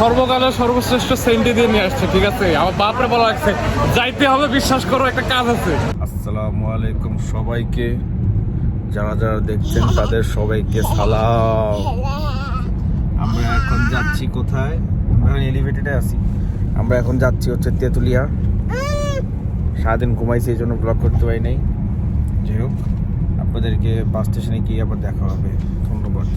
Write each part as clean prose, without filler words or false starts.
সর্বকালের সর্বশ্রেষ্ঠ সেন্টি দিয়ে নিয়ে আসছে, ঠিক আছে? আমার বাপরে বলা লাগছে যাইতে হবে, বিশ্বাস করো একটা কাজ আছে। আসসালামু আলাইকুম সবাইকে, যারা যারা দেখছেন তাদের সবাইকে সালাম। আমরা এখন যাচ্ছি কোথায়? আমরা এলিভেটেডে আছি। আমরা এখন যাচ্ছি হচ্ছে তেঁতুলিয়া। সারাদিন ঘুমাইছি, এই জন্য ব্লগ করতে পারি নাই। যাই হোক, আপনাদেরকে বাস স্টেশনে গিয়ে আবার দেখা হবে। ধন্যবাদ।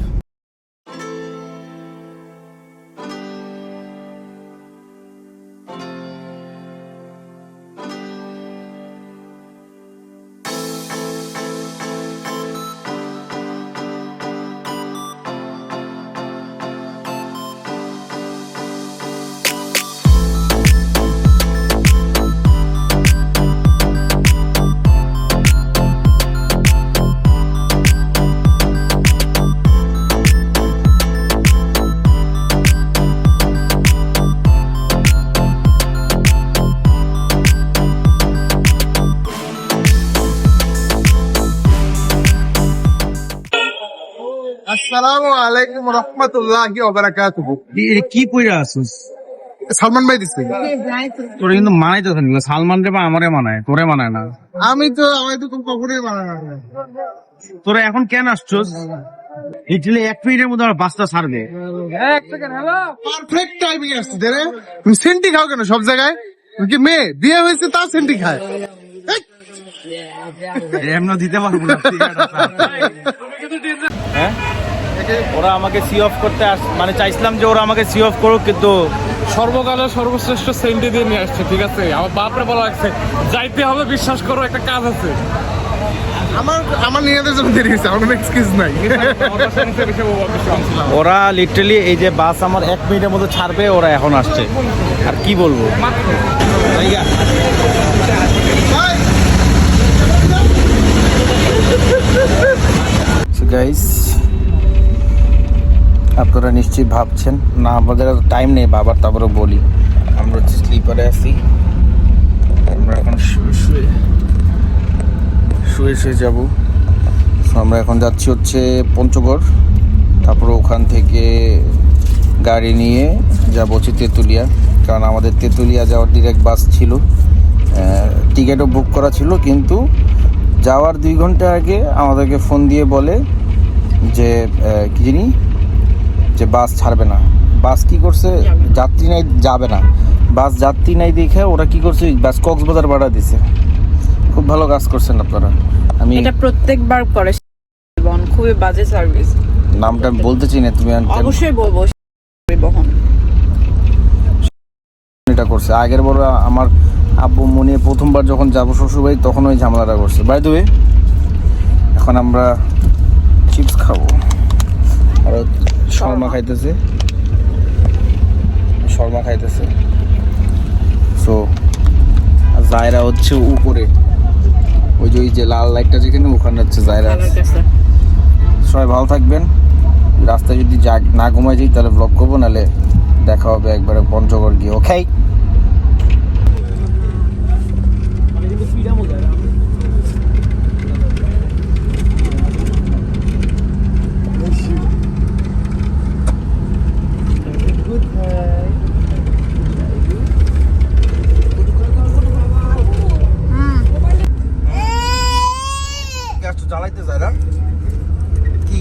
আসসালামু আলাইকুম রহমতুল্লাহি ওয়া বারাকাতুহু। কি কইরা আছিস? সালমান ভাই দিছে। তোরে কিন্তু মানাইতে না, সালমান রে বা আমারে মানায়, তোরে মানায় না। আমি তো কখনোই বানানো না। তোরা এখন কেন আসছস? লিটারালি 1 মিনিটের মধ্যে আমার বাসটা ছাড়বে। পারফেক্ট টাইমিং আসছে রে। তুমি সেন্টি খাও কেন সব জায়গায়? তুমি কি মেয়ে বিয়ে হয়েছে তা সেন্টি খায়? এমন দিতে পারবো না। হ্যাঁ, ওরা আমাকে সি অফ করতে মানে চাইছিলাম যে ওরা আমাকে সি অফ করুক, কিন্তু সর্বকালের সর্বশ্রেষ্ঠ সেন্টি দিয়ে নিয়ে আসছে, ঠিক আছে? আমার বাপরে বলা লাগছে যাইতে হবে, বিশ্বাস করো একটা কাজ আছে। আমার নিজেদের জন্য দেরি হয়েছে, আমার কোনো এক্সকিউজ নাই। ওরা লিটারালি এই যে বাস আমার 1 মিনিটের মধ্যে ছাড়বে, ওরা এখন আসছে। আর কি বলবো, গাইস, আপনারা নিশ্চয়ই ভাবছেন না আমাদের টাইম নেই বাবার, তারপরে বলি আমরা হচ্ছে স্লিপারে আছি। আমরা এখন শুয়ে যাবো। আমরা এখন যাচ্ছি হচ্ছে পঞ্চগড়, তারপরে ওখান থেকে গাড়ি নিয়ে যাবো হচ্ছে তেঁতুলিয়া, কারণ আমাদের তেঁতুলিয়া যাওয়ার ডিরেক্ট বাস ছিল। টিকিটও বুক করা ছিল, কিন্তু যাওয়ার 2 ঘন্টা আগে আমাদেরকে ফোন দিয়ে বলে যে কি জানি যে বাস ছাড়বে না। বাস কি করছে, যাত্রী নাই, যাবে না বাস, যাত্রী নাই দেখে ওরা কি করছে, বাস কক্সবাজার ভাড়া দিছে। খুব ভালো কাজ করছেন আপনারা। আমি এটা প্রত্যেকবার করে, খুবই বাজে সার্ভিস। নামটা বলতে চাই না, তুমি অবশ্যই বলবো। বহন এটা করছে আগের বড় আমার আব্বু মনে প্রথমবার যখন যাবো শ্বশুরবাড়ি, তখন ওই ঝামেলাটা করছে। বাই দ্য ওয়ে, এখন আমরা চিপস খাবো আর শর্মা খাইতেছে। সো জায়রা হচ্ছে উপরে, ওই যে লাল লাইটটা যেখানে, ওখানে হচ্ছে জায়রা। সবাই ভালো থাকবেন। রাস্তায় যদি না ঘুমাই যাই তাহলে ব্লগ করবো, নাহলে দেখা হবে একবারে পঞ্চগড় গিয়ে। ওকে, জ্বালাইতে যায় না কি,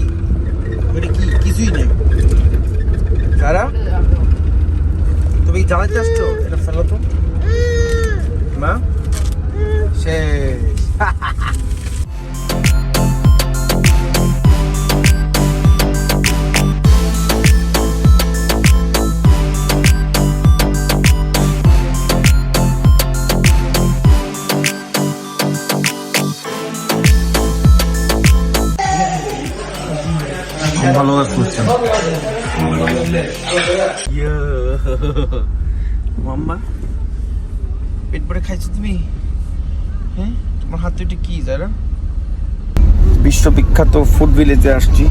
কিছুই নেই। যারা তুমি জ্বালাইতে আসছো, এটা ফেলো তো মা। শেষ। ভালো কাজ করছেন মাম্মা। পেট ভরে খাইছো তুমি? হ্যাঁ, তোমার হাতে এটা কি যারা? বিশ্ববিখ্যাত ফুড ভিলেজে আসছি,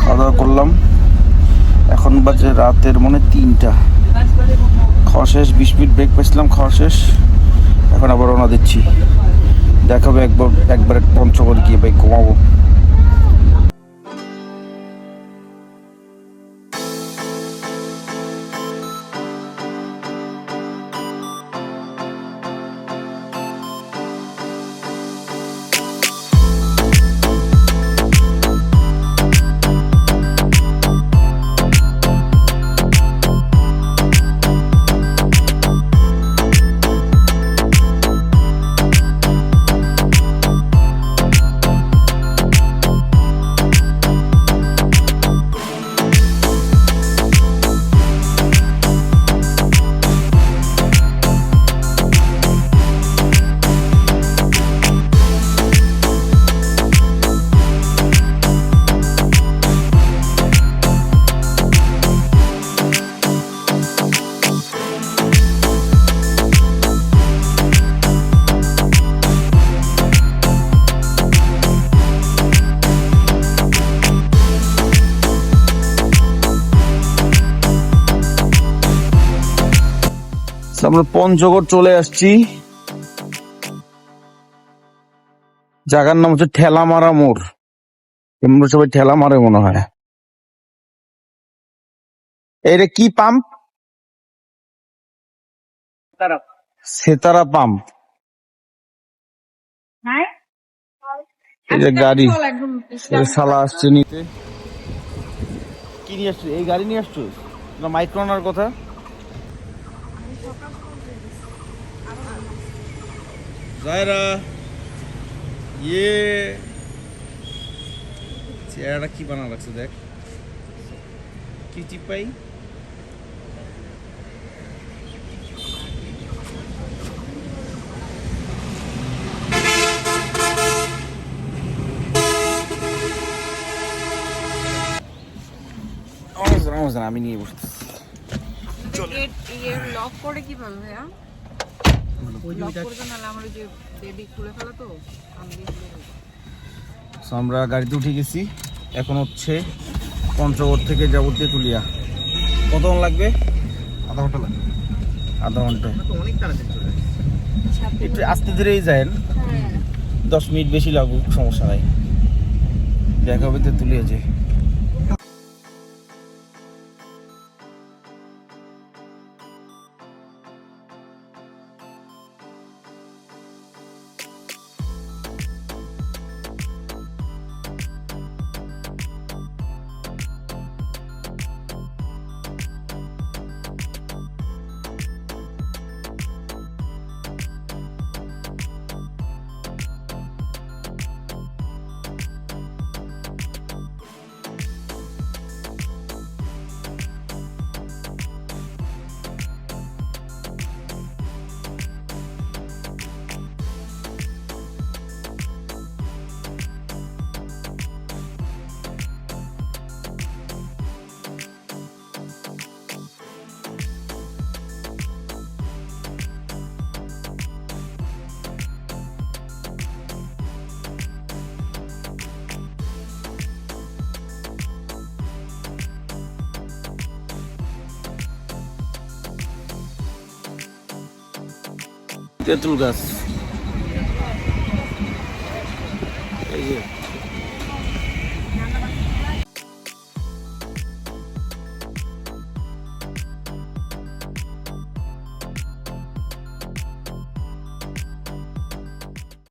খাওয়া দাওয়া করলাম। এখন বাজে রাতের 3টা। খাওয়া শেষ, 20 মিনিট ব্রেক পেয়েছিলাম, খাওয়া শেষ। এখন আবার রওনা দিচ্ছি। দেখাবে একবারে পঞ্চগড় গিয়ে ভাই ঘুমাবো। আমরা পঞ্চগড় চলে আসছি। জায়গার নাম হচ্ছে ঠেলামারা মোড়। আমরা সবাই ঠেলা মারে মনে হয়। এটা কি পাম্প? সেতারা পাম্প। এই যে গাড়ি, এই শালা আসছে নিতে। কি নিয়ে আসছো? এই গাড়ি নিয়ে আসছো না? মাইক্রোনার কথা। জায়রা ইয়ে চেহারাটা কি বানা লাগছে দেখ, কি চিপাই। আমি নিয়ে বসতেছি। লক করে কিভাবে ভাইয়া? লক করবে না, আমার যে বেবি খুলে ফেলা তো আমরা গাড়িতে উঠে গেছি। এখন হচ্ছে পঞ্চগড় থেকে যাবো তেঁতুলিয়া। কতক্ষণ লাগবে? আধা ঘন্টা লাগবে। আধা ঘন্টা। অনেক তাড়াতাড়ি চলে আসছে। একটু আস্তে ধীরেই যায়েন, 10 মিনিট বেশি লাগুক সমস্যা নাই। দেখা হবে তেঁতুলিয়া যে। তেঁতুল গাছ এই যে